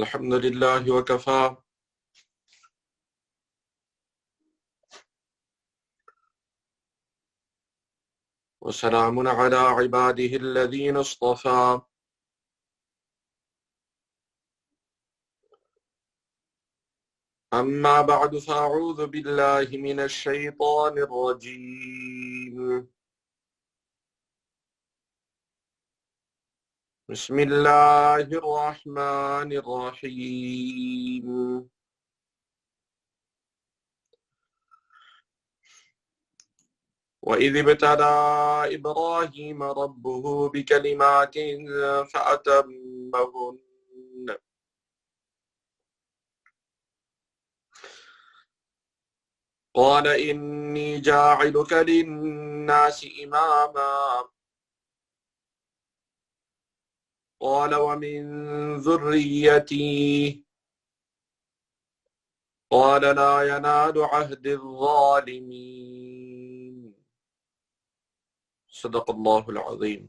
الحمد لله وكفى وسلام على عباده الذين اصطفى أما بعد فأعوذ بالله من الشيطان الرجيم بسم الله الرحمن الرحيم وإذ ابتلى إبراهيم ربه بكلمات فأتمهن قال إني جاعلك للناس إماما قال ومن ذريتي قال لا ينال عهد الظالمين صدق الله العظيم.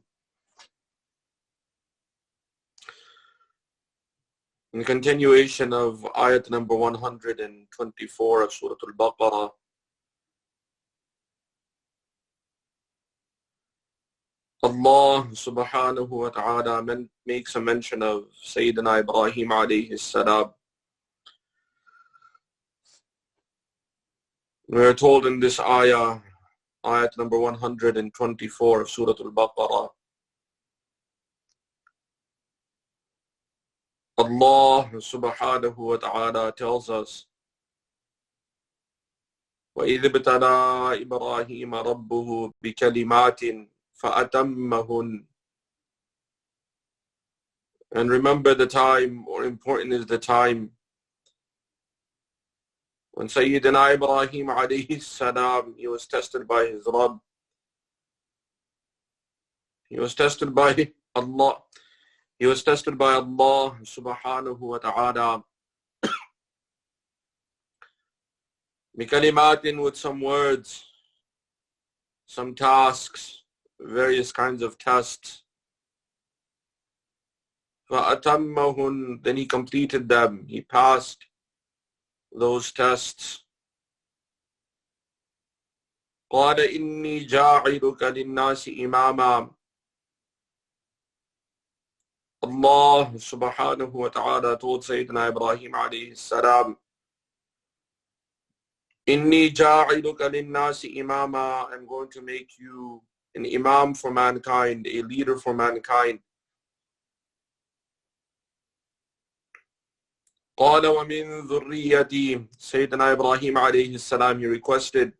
In continuation of ayat number 124 of Surat al-Baqarah, Allah subhanahu wa ta'ala makes a mention of Sayyidina Ibrahim alayhi salam. We are told in this ayat number 124 of Surat al-Baqarah, Allah subhanahu wa ta'ala tells us, وَإِذِ ابْتَلَى إِبْرَاهِيمَ رَبُّهُ بِكَلِمَاتٍ فَأَتَمَّهُنْ. And remember the time, or important is the time, when Sayyidina Ibrahim alayhi salam, he was tested by his Rabb. He was tested by Allah. He was tested by Allah subhanahu wa ta'ala bikalimatin, with some words, some tasks, various kinds of tests. فَأَتَمَّهُنْ. Then he completed them. He passed those tests. قَالَ إِنِّي جَاعِلُكَ لِلنَّاسِ إِمَامًا. Allah subhanahu wa ta'ala told Sayyidina Ibrahim alayhi salam, Inni ja'iluka linnasi imama. I'm going to make you an imam for mankind, a leader for mankind. قَالَ وَمِن ذُرِّيَّتِي. Sayyidina Ibrahim alayhi salam, he requested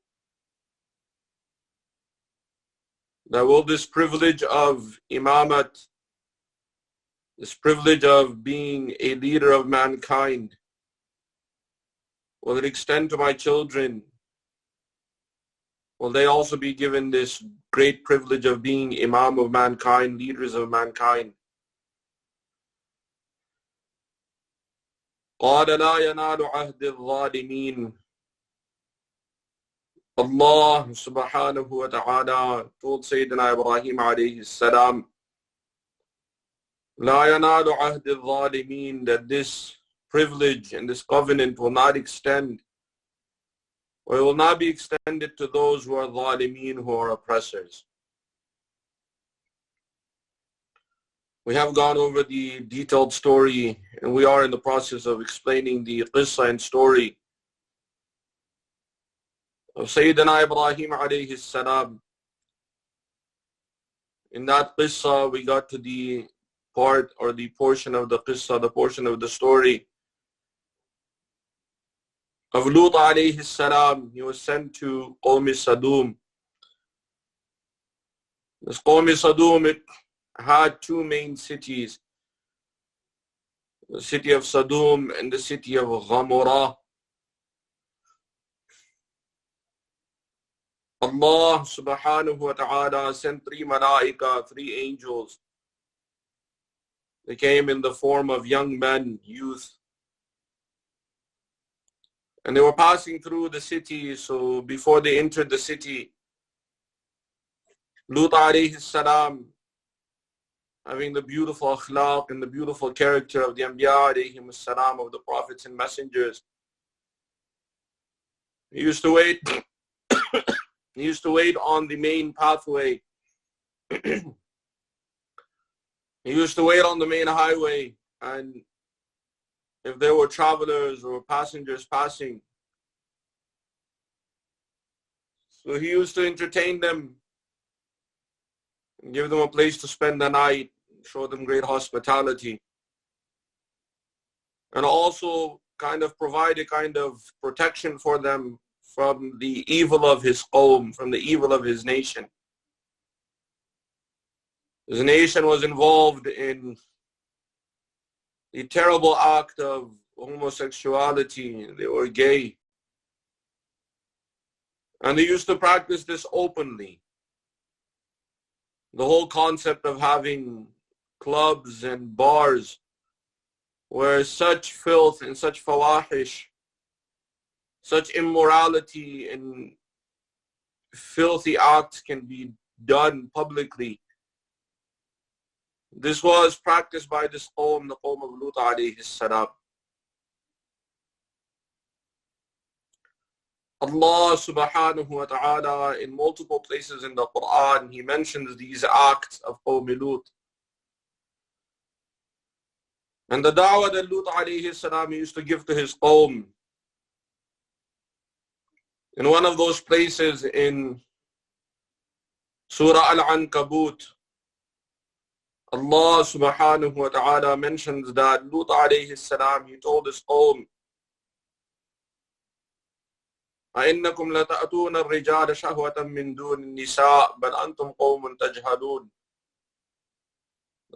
that will this privilege of imamat, this privilege of being a leader of mankind, will it extend to my children? Will they also be given this great privilege of being imam of mankind, leaders of mankind? قَالَ لَا يَنَالُ عَهْدِ الظَّالِمِينَ. Allah subhanahu wa ta'ala told Sayyidina Ibrahim alayhi salam, لَا يَنَالُ عَهْدِ الظَّالِمِينَ, that this privilege and this covenant will not extend, or it will not be extended to those who are zalimeen, who are oppressors. We have gone over the detailed story, and we are in the process of explaining the qissa and story of Sayyidina Ibrahim alayhi salam. In that qissa, we got to the part, or the portion of the qissa, the portion of the story of Lut alayhi salam. He was sent to Qawm Sadum. This Qawm Sadum, it had two main cities, the city of Sadum and the city of Ghamura. Allah subhanahu wa ta'ala sent three malaika, three angels. They came in the form of young men, youth. And they were passing through the city. So before they entered the city, Lut alayhi salam, having the beautiful akhlaq and the beautiful character of the Anbiya alayhim salam, of the prophets and messengers. He used to wait. He used to wait on the main pathway. He used to wait on the main highway, and if there were travelers or passengers passing, so he used to entertain them, give them a place to spend the night, show them great hospitality, and also kind of provide a kind of protection for them from the evil of his qawm, from the evil of his nation. His nation was involved in the terrible act of homosexuality. They were gay. And they used to practice this openly. The whole concept of having clubs and bars where such filth and such fawahish, such immorality and filthy acts can be done publicly. This was practiced by this qawm, the qawm of Lut alayhi salam. Allah subhanahu wa ta'ala, in multiple places in the Quran, He mentions these acts of qawm Lut. And the da'wah that Lut alayhi salam used to give to his qawm. In one of those places in Surah Al-Ankabut, Allah subhanahu wa ta'ala mentions that Lut alayhi salam, he told his qawm, أَإِنَّكُمْ لَتَأْتُونَ الرِّجَالَ شَهْوَةً مِّن دُونِ النِّسَاءِ بَلْ أَنْتُمْ قَوْمٌ تَجْهَلُونَ.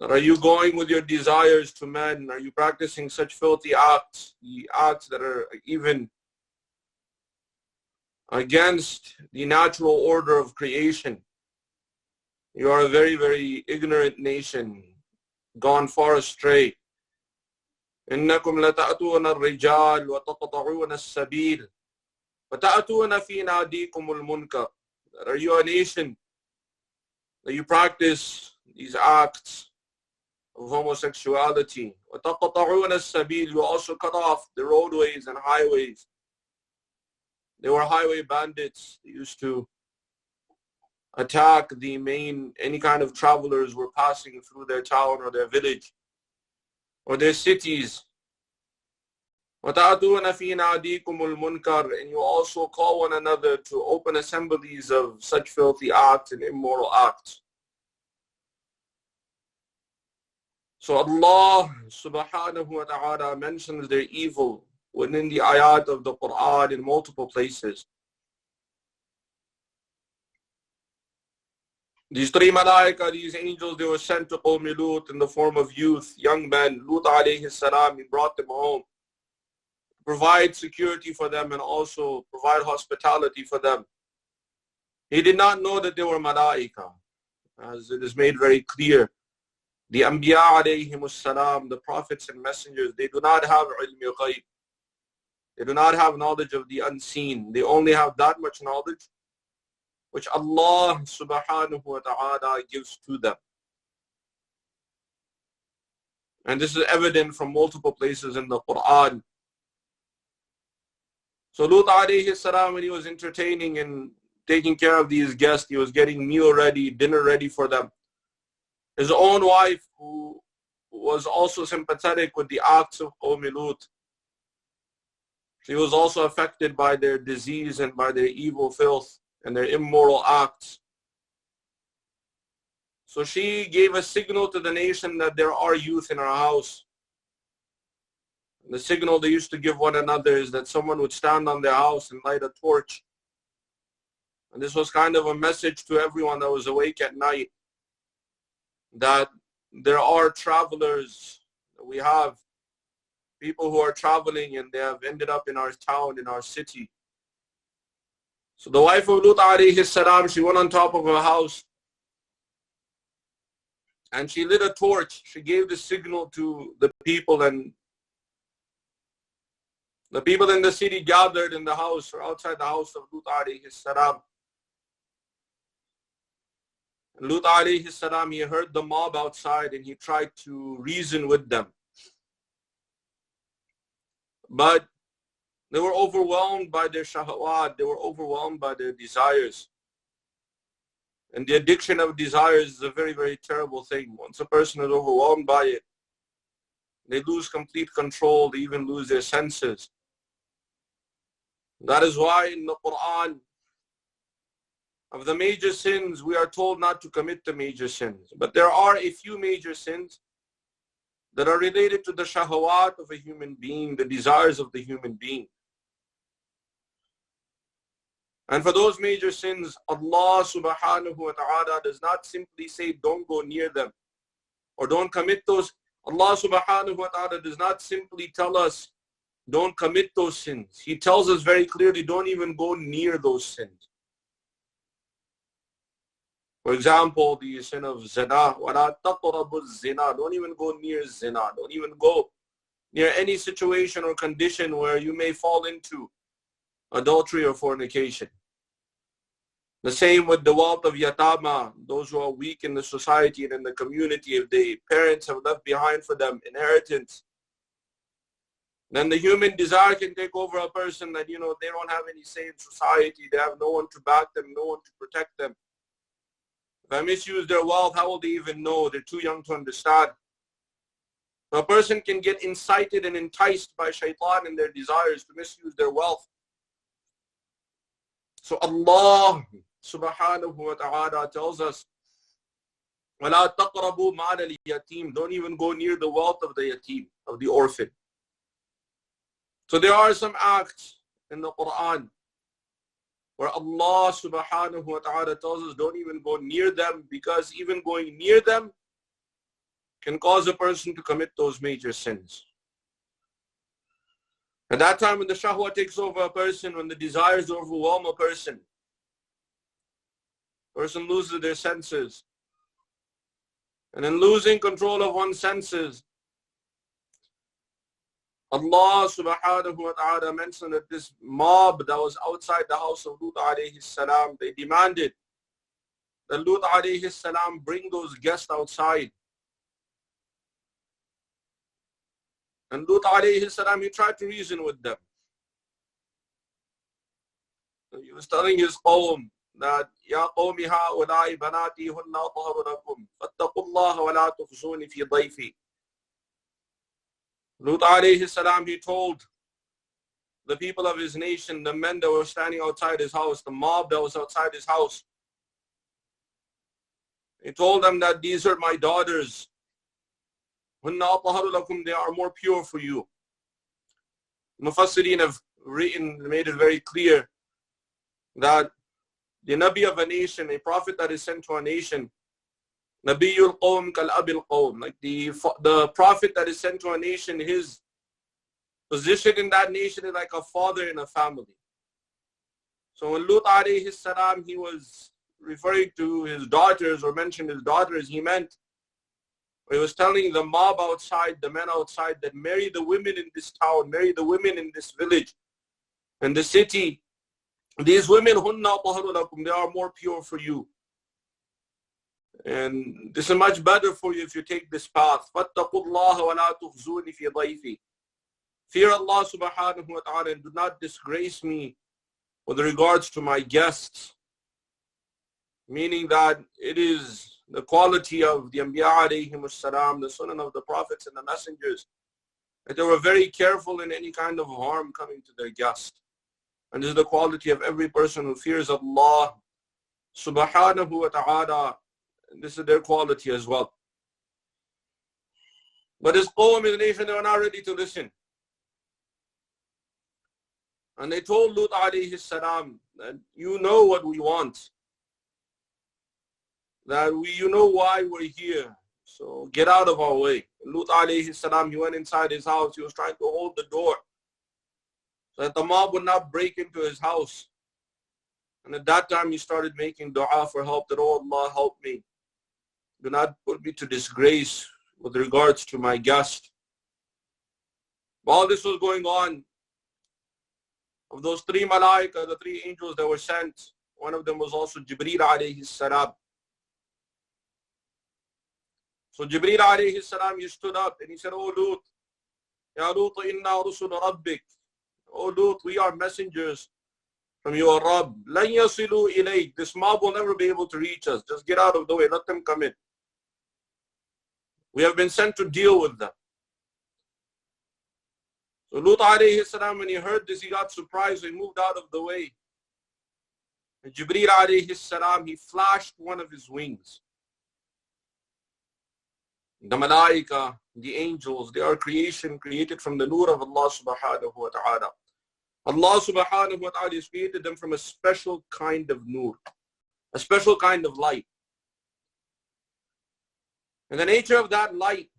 Are you going with your desires to men? Are you practicing such filthy acts, the acts that are even against the natural order of creation? You are a very, very ignorant nation, gone far astray. إِنَّكُمْ لَتَأْتُونَ الرِّجَالَ وَتَقْطَعُونَ السَّبِيلَ وَتَأْتُونَ فِي نَادِيكُمُ الْمُنْكَرَ. Are you a nation that you practice these acts of homosexuality? وَتَقْطَعُونَ السَّبِيلَ. You also cut off the roadways and highways. They were highway bandits. They used to attack any kind of travelers were passing through their town or their village or their cities. وَتَأْتُونَ فِي نَادِيكُمُ الْمُنْكَرَ. And you also call one another to open assemblies of such filthy acts and immoral acts. So Allah subhanahu wa ta'ala mentions their evil within the ayat of the Quran in multiple places. These three malaika, these angels, they were sent to Qawm Lut in the form of youth, young men. Lut alayhi salam, he brought them home, provide security for them and also provide hospitality for them. He did not know that they were malaika, as it is made very clear. The Anbiya alayhim salam, the prophets and messengers, they do not have ilm ghaib. They do not have knowledge of the unseen. They only have that much knowledge which Allah subhanahu wa ta'ala gives to them. And this is evident from multiple places in the Quran. So Lut alayhi salam, when he was entertaining and taking care of these guests, he was getting meal ready, dinner ready for them. His own wife, who was also sympathetic with the acts of Qawm Lut, she was also affected by their disease and by their evil filth and their immoral acts. So she gave a signal to the nation that there are youth in our house. And the signal they used to give one another is that someone would stand on their house and light a torch. And this was kind of a message to everyone that was awake at night, that there are travelers, we have people who are traveling and they have ended up in our town, in our city. So the wife of Lut alayhi salam, she went on top of her house and she lit a torch. She gave the signal to the people, and the people in the city gathered in the house or outside the house of Lut alayhi salam. Lut alayhi salam, he heard the mob outside and he tried to reason with them. But they were overwhelmed by their shahawat, they were overwhelmed by their desires. And the addiction of desires is a very, very terrible thing. Once a person is overwhelmed by it, they lose complete control, they even lose their senses. That is why in the Quran, of the major sins, we are told not to commit the major sins. But there are a few major sins that are related to the shahawat of a human being, the desires of the human being. And for those major sins, Allah subhanahu wa ta'ala does not simply say don't go near them or don't commit those. Allah subhanahu wa ta'ala does not simply tell us don't commit those sins. He tells us very clearly don't even go near those sins. For example, the sin of zina, وَلَا تَقْرَبُوا الزِّنَا, don't even go near zina, don't even go near any situation or condition where you may fall into adultery or fornication. The same with the wealth of yatama, those who are weak in the society and in the community. If the parents have left behind for them inheritance, then the human desire can take over a person that, they don't have any say in society, they have no one to back them, no one to protect them. If I misuse their wealth, how will they even know? They're too young to understand. So a person can get incited and enticed by shaitan and their desires to misuse their wealth. So Allah subhanahu wa ta'ala tells us, وَلَا تَقْرَبُوا مَالَ الْيَتِيمِ, don't even go near the wealth of the yatim, of the orphan. So there are some acts in the Quran where Allah subhanahu wa ta'ala tells us don't even go near them, because even going near them can cause a person to commit those major sins. At that time when the shahwa takes over a person, when the desires overwhelm a person loses their senses. And in losing control of one's senses, Allah subhanahu wa ta'ala mentioned that this mob that was outside the house of Lut alayhi salam, they demanded that Lut alayhi salam bring those guests outside. And Lut alayhi salam, he tried to reason with them. He was telling his qawm that, Ya qawmi ha'ulai banati hunna atharu lakum, fattaqullaha wa la tukhzuni fi dayfi. Lut alayhi salam, he told the people of his nation, the men that were standing outside his house, the mob that was outside his house, he told them that these are my daughters. Hunna atharu lakum, they are more pure for you. Mufassirin have made it very clear that the Nabi of a nation, a prophet that is sent to a nation, Nabiyul Qawm kal abil Qawm, like the prophet that is sent to a nation, his position in that nation is like a father in a family. So when Lut alayhi salam, he was referring to his daughters or mentioned his daughters, he was telling the mob outside, the men outside, that marry the women in this town, marry the women in this village, in the city. These women, hunna taharu lakum, they are more pure for you. And this is much better for you if you take this path. Fattaqullaha wa la tukhzuni fi dayfi. Fear Allah subhanahu wa ta'ala and do not disgrace me with regards to my guests. Meaning that it is the quality of the Anbiya alayhimus salam, the sunnah of the prophets and the messengers, that they were very careful in any kind of harm coming to their guest. And this is the quality of every person who fears Allah subhanahu wa ta'ala. This is their quality as well. But his qawm, his nation, they were not ready to listen. And they told Lut alayhi salam that you know what we want. That you know why we're here. So get out of our way. Lut alayhi salam, he went inside his house. He was trying to hold the door so that the mob would not break into his house. And at that time he started making dua for help, that, oh Allah, help me. Do not put me to disgrace with regards to my guest. While this was going on, of those three malaika, the three angels that were sent, one of them was also Jibreel alayhi salam. So Jibreel alayhi salam, he stood up and he said, "Oh Lut, Ya Lut, inna rusul rabbik. Oh Lut, we are messengers from your Rabb. Lan yasilu ilayk. This mob will never be able to reach us. Just get out of the way. Let them come in. We have been sent to deal with them." So Lut alayhi salam, when he heard this, he got surprised. He moved out of the way. And Jibreel alayhi salam, he flashed one of his wings. The malaika, the angels, they are creation created from the nur of Allah subhanahu wa ta'ala. Allah subhanahu wa ta'ala has created them from a special kind of nur, a special kind of light. And the nature of that light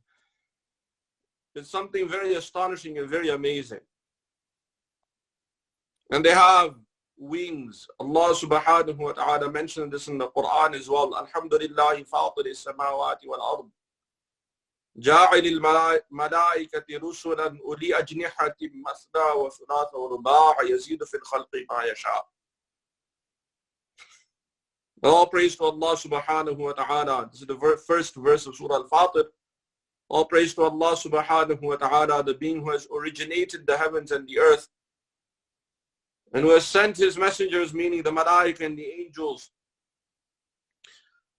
is something very astonishing and very amazing. And they have wings. Allah subhanahu wa ta'ala mentioned this in the Quran as well. Alhamdulillahi fatir as-samawati wal-ard. جاعل الملائكة رسلا أولي أجنحة مثنى وثلاث ورباع يزيد في الخلق ما يشاء. All praise to Allah subhanahu wa ta'ala. This is the first verse of Surah Al-Fatir. All praise to Allah subhanahu wa ta'ala, the being who has originated the heavens and the earth, and who has sent his messengers, meaning the malaika and the angels,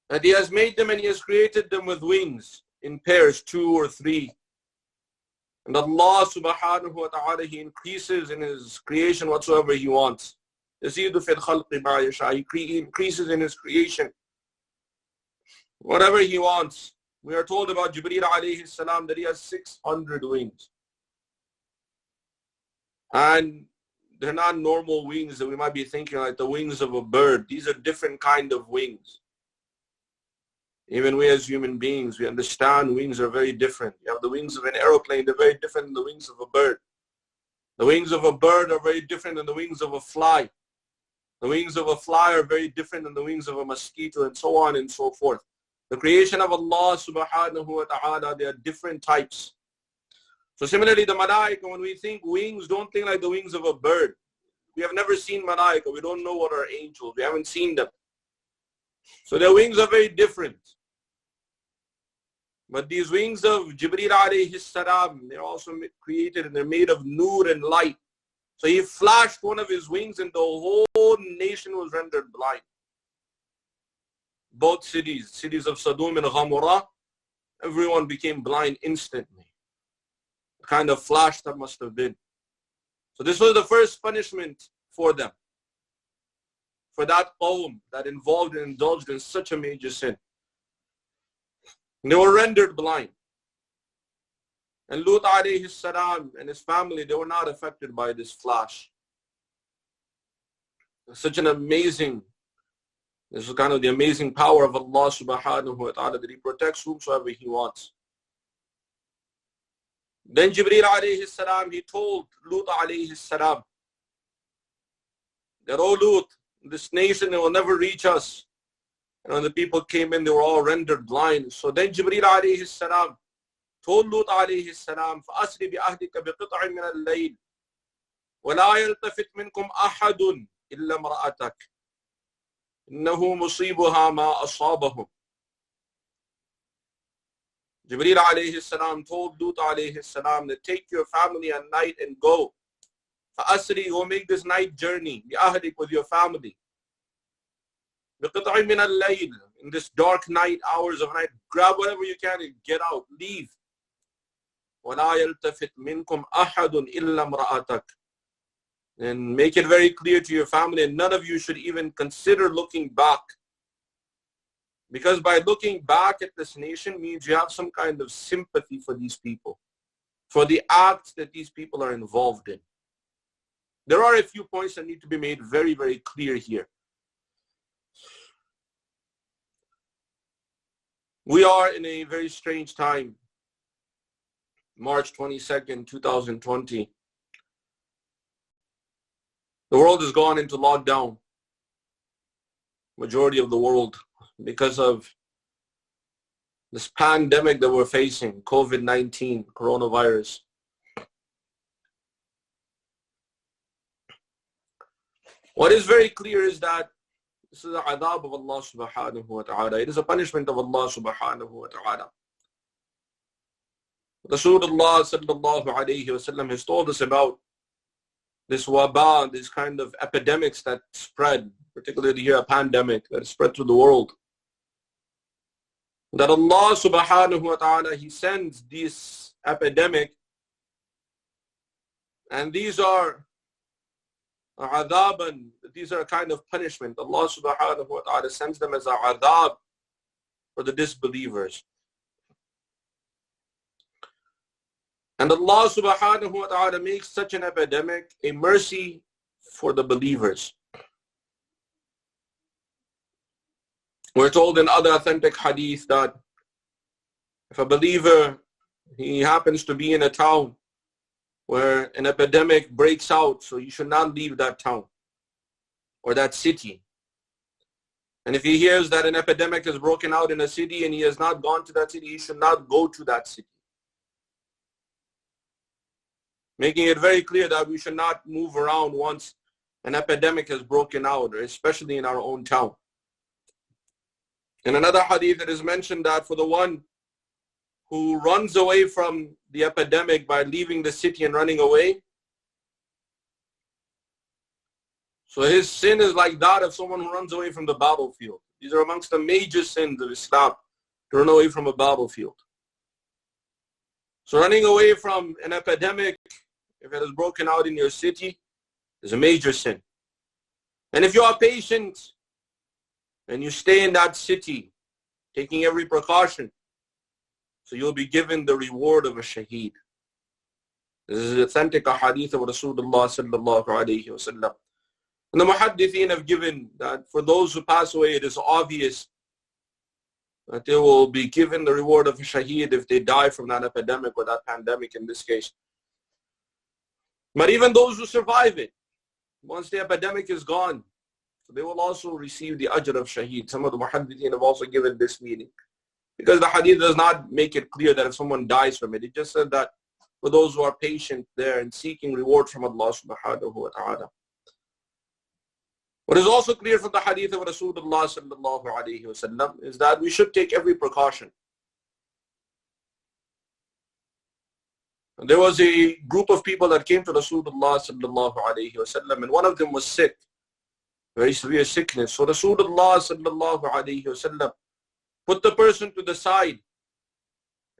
that he has made them and he has created them with wings in pairs, 2 or 3. And Allah subhanahu wa ta'ala, he increases in his creation whatsoever he wants. يزيد في الخلق ما يشاء. He increases in his creation whatever he wants. We are told about Jibreel alayhi salam that he has 600 wings. And they're not normal wings that we might be thinking like the wings of a bird. These are different kind of wings. Even we as human beings, we understand wings are very different. You have the wings of an aeroplane, they're very different than the wings of a bird. The wings of a bird are very different than the wings of a fly. The wings of a fly are very different than the wings of a mosquito, and so on and so forth. The creation of Allah subhanahu wa ta'ala, they are different types. So similarly, the malaika, when we think wings, don't think like the wings of a bird. We have never seen malaika. We don't know what are angels. We haven't seen them. So their wings are very different. But these wings of Jibreel alayhi salam, they're also created and they're made of nur and light. So he flashed one of his wings and the whole nation was rendered blind. Both cities of Sodom and Gomorrah, everyone became blind instantly. The kind of flash that must have been. So this was the first punishment for them. For that qawm that involved and indulged in such a major sin. They were rendered blind. And Lut alayhi salam and his family, they were not affected by this flash. Such an amazing, this is kind of the amazing power of Allah subhanahu wa ta'ala, that he protects whomsoever he wants. Then Jibreel alayhi salam, he told Lut alayhi salam that, "Oh Lut, this nation, it will never reach us." And when the people came in, they were all rendered blind. So then Jibreel alayhi salam told Lut alayhi salam, فَأَسْرِ بِأَهْلِكَ بِقِطْعٍ مِنَ اللَّيْلِ وَلَا يَلْتَفِتْ مِنْكُمْ أَحَدٌ إِلَّا امْرَأَتَكَ إِنَّهُ مُصِيبُهَا مَا أَصَابَهُمْ. Jibreel alayhi salam told Lut alayhi salam that take your family at night and go. فَأَسْرِ, go make this night journey, بِأَهْلِكَ, with your family. بِقِطْعٍ مِنَ اللَّيْلِ, in this dark night, hours of night, grab whatever you can and get out, leave. وَلَا يَلْتَفِتْ مِنْكُمْ أَحَدٌ إِلَّا امْرَأَتَكَ, and make it very clear to your family, and none of you should even consider looking back. Because by looking back at this nation means you have some kind of sympathy for these people, for the acts that these people are involved in. There are a few points that need to be made very, very clear here. We are in a very strange time. March 22nd, 2020. The world has gone into lockdown. Majority of the world, because of this pandemic that we're facing, COVID-19, coronavirus. What is very clear is that this is the adab of Allah subhanahu wa ta'ala. It is a punishment of Allah subhanahu wa ta'ala. Rasulullah sallallahu alayhi wasallam has told us about this waba, this kind of epidemics that spread, particularly here a pandemic that spread through the world. That Allah subhanahu wa ta'ala, He sends this epidemic, and these are adhaban, these are a kind of punishment. Allah subhanahu wa ta'ala sends them as a adhab for the disbelievers. And Allah subhanahu wa ta'ala makes such an epidemic a mercy for the believers. We're told in other authentic hadith that if a believer, he happens to be in a town where an epidemic breaks out, so you should not leave that town or that city. And if he hears that an epidemic has broken out in a city and he has not gone to that city, he should not go to that city. Making it very clear that we should not move around once an epidemic has broken out, especially in our own town. In another hadith, it is mentioned that for the one who runs away from the epidemic by leaving the city and running away, so his sin is like that of someone who runs away from the battlefield. These are amongst the major sins of Islam, to run away from a battlefield. So running away from an epidemic, if it has broken out in your city, is a major sin. And if you are patient and you stay in that city, taking every precaution, so you'll be given the reward of a shaheed. This is authentic hadith of Rasulullah sallallahu alayhi wa sallam. And the muhaddithin have given that for those who pass away, it is obvious that they will be given the reward of a shaheed if they die from that epidemic or that pandemic in this case. But even those who survive it, once the epidemic is gone, so they will also receive the ajr of shaheed. Some of the muhaddithin have also given this meaning, because the hadith does not make it clear that if someone dies from it. It just said that for those who are patient there and seeking reward from Allah subhanahu wa ta'ala. What is also clear from the hadith of Rasulullah sallallahu alayhi wa sallam is that we should take every precaution. There was a group of people that came to Rasulullah sallallahu alayhi wa sallam, and one of them was sick, very severe sickness. So Rasulullah sallallahu alayhi wa sallam put the person to the side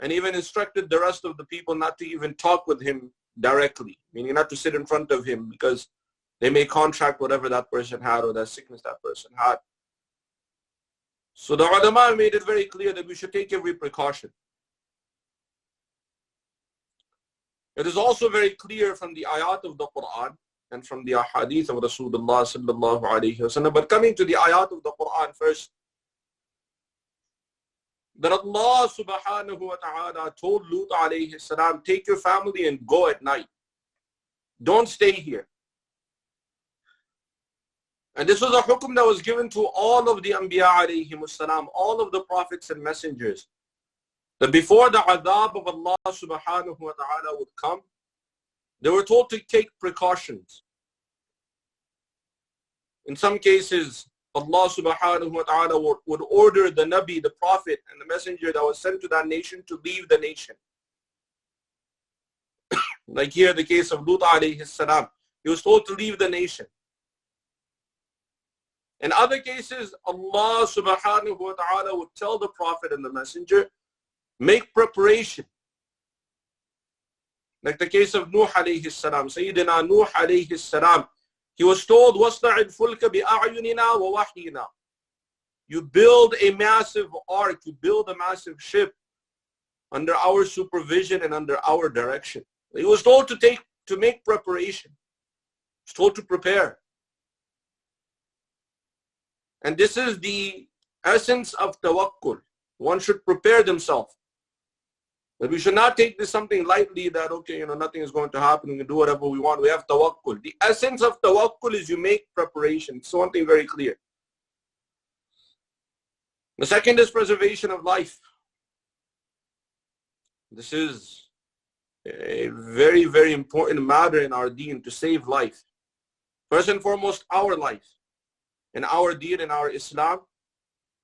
and even instructed the rest of the people not to even talk with him directly, meaning not to sit in front of him, because they may contract whatever that person had or that sickness that person had. So the ulama made it very clear that we should take every precaution. It is also very clear from the ayat of the Quran and from the ahadith of Rasulullah sallallahu alayhi wa sallam. But coming to the ayat of the Quran first, that Allah subhanahu wa ta'ala told Lut alayhi salam, take your family and go at night. Don't stay here. And this was a hukum that was given to all of the Anbiya alayhimus salam, all of the prophets and messengers, that before the adhab of Allah subhanahu wa ta'ala would come, they were told to take precautions. In some cases, Allah subhanahu wa ta'ala would order the Nabi, the Prophet, and the messenger that was sent to that nation to leave the nation. Like here, the case of Lut alayhi salam, he was told to leave the nation. In other cases, Allah subhanahu wa ta'ala would tell the Prophet and the messenger, make preparation. Like the case of Nuh alayhi salam, Sayyidina Nuh alayhi salam, he was told, وَاصْنَعِ الْفُلْكَ بِأَعْيُنِنَا وَوَحْيِنَا. You build a massive ark, you build a massive ship under our supervision and under our direction. He was told to make preparation. He was told to prepare. And this is the essence of tawakkul. One should prepare themselves. But we should not take this something lightly that, okay, nothing is going to happen. We can do whatever we want. We have tawakkul. The essence of tawakkul is you make preparation. It's something very clear. The second is preservation of life. This is a very, very important matter in our deen, to save life. First and foremost, our life. In our deen, in our Islam,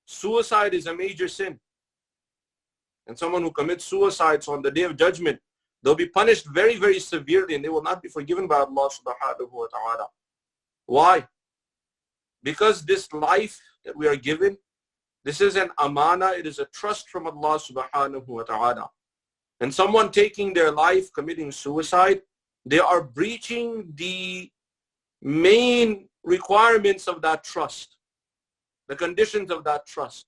suicide is a major sin. and someone who commits suicide, so on the Day of Judgment, they'll be punished very, very severely, and they will not be forgiven by Allah subhanahu wa ta'ala. Why? Because this life that we are given, this is an amana, it is a trust from Allah subhanahu wa ta'ala. And someone taking their life, committing suicide, they are breaching the main requirements of that trust, the conditions of that trust.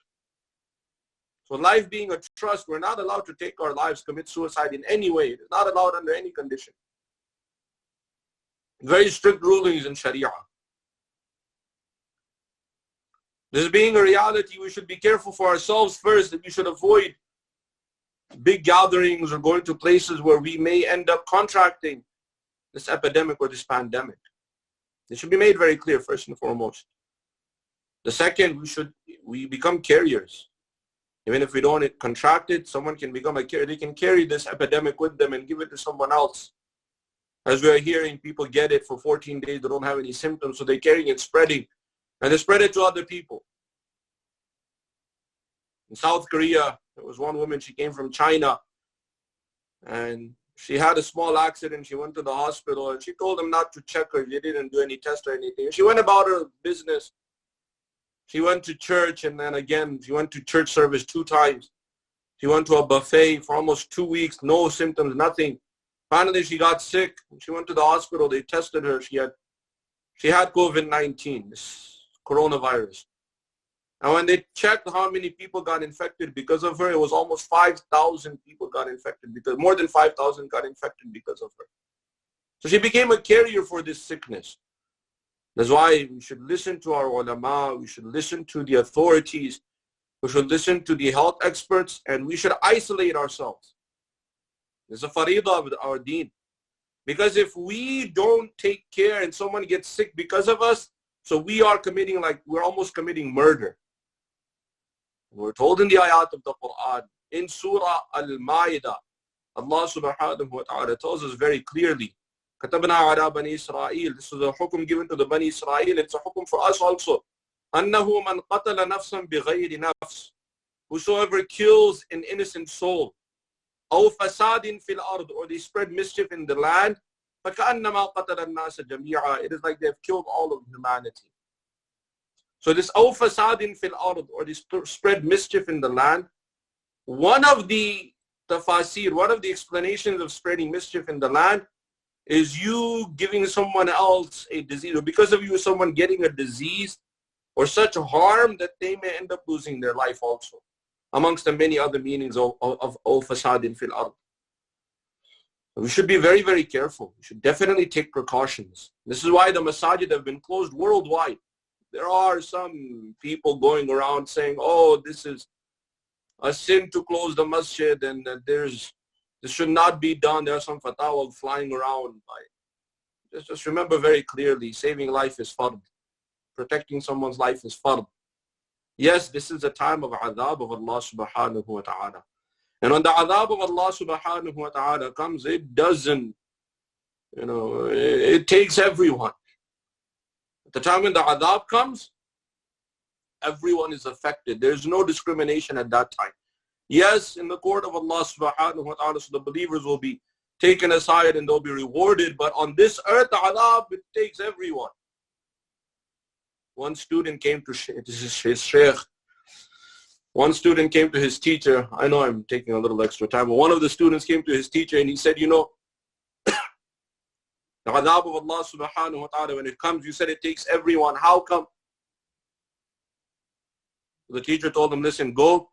So life being a trust, we're not allowed to take our lives, commit suicide in any way. It is not allowed under any condition. Very strict rulings in Sharia. This being a reality, we should be careful for ourselves first, that we should avoid big gatherings or going to places where we may end up contracting this epidemic or this pandemic. It should be made very clear first and foremost. The second, we become carriers. Even if we don't contract it, someone can become a carrier. They can carry this epidemic with them and give it to someone else. As we are hearing, people get it for 14 days, they don't have any symptoms, so they're carrying it, spreading, and they spread it to other people. In South Korea, there was one woman, she came from China, and she had a small accident. She went to the hospital, and she told them not to check her. They didn't do any test or anything. She went about her business. She went to church, and then again, she went to church service 2 times. She went to a buffet for almost 2 weeks, no symptoms, nothing. Finally, she got sick. She went to the hospital. They tested her. She had COVID-19, this coronavirus. And when they checked how many people got infected because of her, it was almost 5,000 people got infected, because more than 5,000 got infected because of her. So she became a carrier for this sickness. That's why we should listen to our ulama, we should listen to the authorities, we should listen to the health experts, and we should isolate ourselves. It's a faridah of our deen. Because if we don't take care and someone gets sick because of us, so we are committing, we're almost committing murder. We're told in the ayat of the Quran, in Surah Al-Ma'idah, Allah subhanahu wa ta'ala tells us very clearly, كَتَبْنَا عَلَى بَنِي إِسْرَائِيل. This is a hukum given to the Bani Israel. It's a hukum for us also. أَنَّهُ مَنْ قَتَلَ نَفْسًا بِغَيْرِ نَفْسٍ. Whosoever kills an innocent soul, أَوْ فَسَادٍ فِي الْأَرْضِ, or they spread mischief in the land, فَكَأَنَّمَا قَتَلَ النَّاسَ جَمِيعًا. It is like they've killed all of humanity. So this أَوْ فَسَادٍ فِي الْأَرْضِ, or they spread mischief in the land, one of the tafasir, one of the explanations of spreading mischief in the land is you giving someone else a disease, or because of you someone getting a disease or such harm that they may end up losing their life also, amongst the many other meanings of fasadin fil ard. We should be very, very careful. We should definitely take precautions. This is why the masajid have been closed worldwide. There are some people going around saying, oh, this is a sin to close the masjid, and this should not be done. There are some fatwa flying around. Just remember very clearly, saving life is fard. Protecting someone's life is fard. Yes, this is a time of adhab of Allah subhanahu wa ta'ala. And when the adhab of Allah subhanahu wa ta'ala comes, it doesn't, it takes everyone. At the time when the adhab comes, everyone is affected. There's no discrimination at that time. Yes, in the court of Allah subhanahu wa ta'ala, so the believers will be taken aside and they'll be rewarded. But on this earth, the adhab, it takes everyone. One student came to his sheikh. One student came to his teacher. I know I'm taking a little extra time, but one of the students came to his teacher and he said, the adhab of Allah subhanahu wa ta'ala, when it comes, you said it takes everyone. How come? The teacher told him, listen, go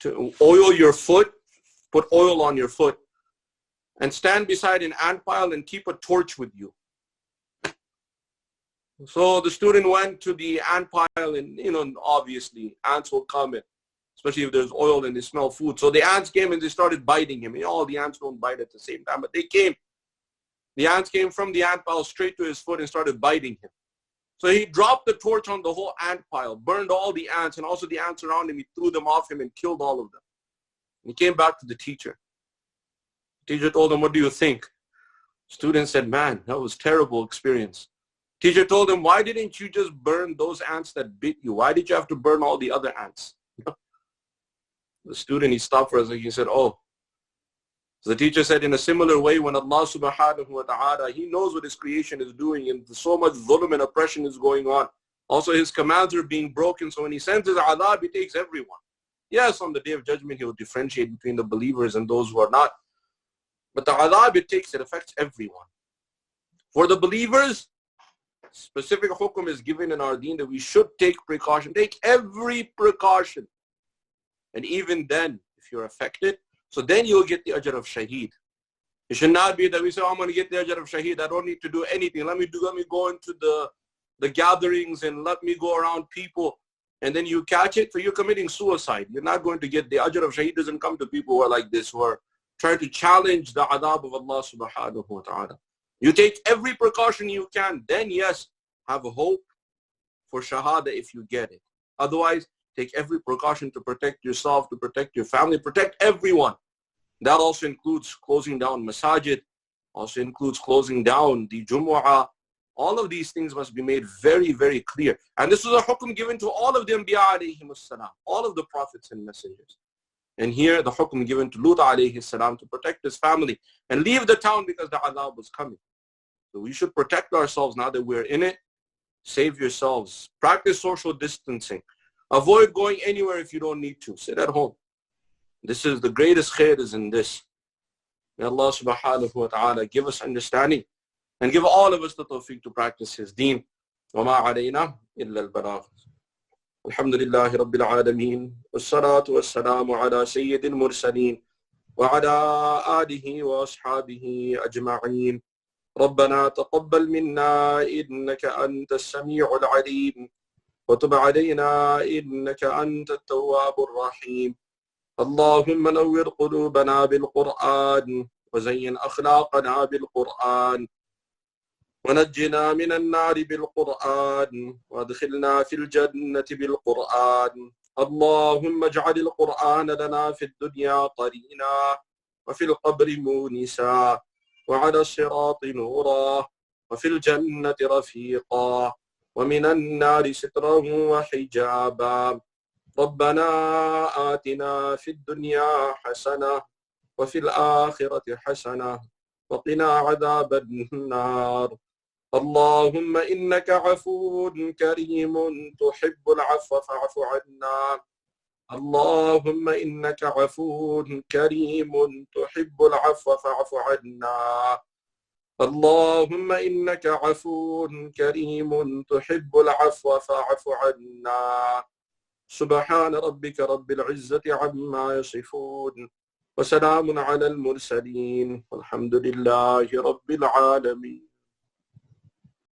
to oil your foot, put oil on your foot, and stand beside an ant pile and keep a torch with you. So the student went to the ant pile, and obviously ants will come in, especially if there's oil and they smell food. So the ants came and they started biting him. All the ants don't bite at the same time, but they came. The ants came from the ant pile straight to his foot and started biting him. So he dropped the torch on the whole ant pile, burned all the ants, and also the ants around him. He threw them off him and killed all of them. He came back to the teacher. The teacher told him, what do you think? The student said, man, that was a terrible experience. Teacher told him, why didn't you just burn those ants that bit you? Why did you have to burn all the other ants? The student, he stopped for us and he said, oh. So the teacher said, in a similar way, when Allah subhanahu wa ta'ala, He knows what His creation is doing and so much dhulm and oppression is going on. Also His commands are being broken. So when He sends His adhab, He takes everyone. Yes, on the Day of Judgment, He will differentiate between the believers and those who are not. But the adhab it affects everyone. For the believers, specific hukum is given in our deen that we should take precaution. Take every precaution. And even then, if you're affected, so then you'll get the ajr of shaheed. It should not be that we say, oh, I'm going to get the ajr of shaheed. I don't need to do anything. Let me go into the gatherings and let me go around people. And then you catch it, so you're committing suicide. You're not going to get the ajr of shaheed. Doesn't come to people who are like this, who are trying to challenge the adab of Allah subhanahu wa ta'ala. You take every precaution you can, then yes, have a hope for shahada if you get it. Otherwise, take every precaution to protect yourself, to protect your family, protect everyone. That also includes closing down Masjid, also includes closing down the Jumu'ah. All of these things must be made very, very clear. And this is a hukum given to all of the Anbiya alayhimus salam, all of the prophets and messengers. And here the hukum given to Lut alayhi salam to protect his family and leave the town because the adhab was coming. So we should protect ourselves now that we're in it. Save yourselves. Practice social distancing. Avoid going anywhere if you don't need to. Sit at home. This is the greatest khair is in this. May Allah subhanahu wa ta'ala give us understanding and give all of us the tawfiq to practice His deen. وَمَا عَلَيْنَا إِلَّا الْبَلَاغُ. Alhamdulillahi Rabbil Alameen. Wassalatu wassalamu ala Sayyidil Mursaleen. Wa ala alihi wa ashabihi ajma'een. ربنا تقبل منا إنك أنت السميع العليم وتب علينا إنك أنت التواب الرحيم اللهم نور قلوبنا بالقرآن وزين أخلاقنا بالقرآن ونجنا من النار بالقرآن وادخلنا في الجنة بالقرآن اللهم اجعل القرآن لنا في الدنيا قرينا وفي القبر مونسا وعلى الصراط نورا وفي الجنة رفيقا ومن النار سترا وحجابا ربنا آتنا في الدنيا حسنة وفي الآخرة حسنة وقنا عذاب النار اللهم إنك عفو كريم تحب العفو فاعف عنا اللهم إنك عفو كريم تحب العفو فاعف عنا اللهم إنك عفو كريم تحب العفو فاعف عنا سبحان ربك رب العزة عما يصفون وسلام على المرسلين والحمد لله رب العالمين.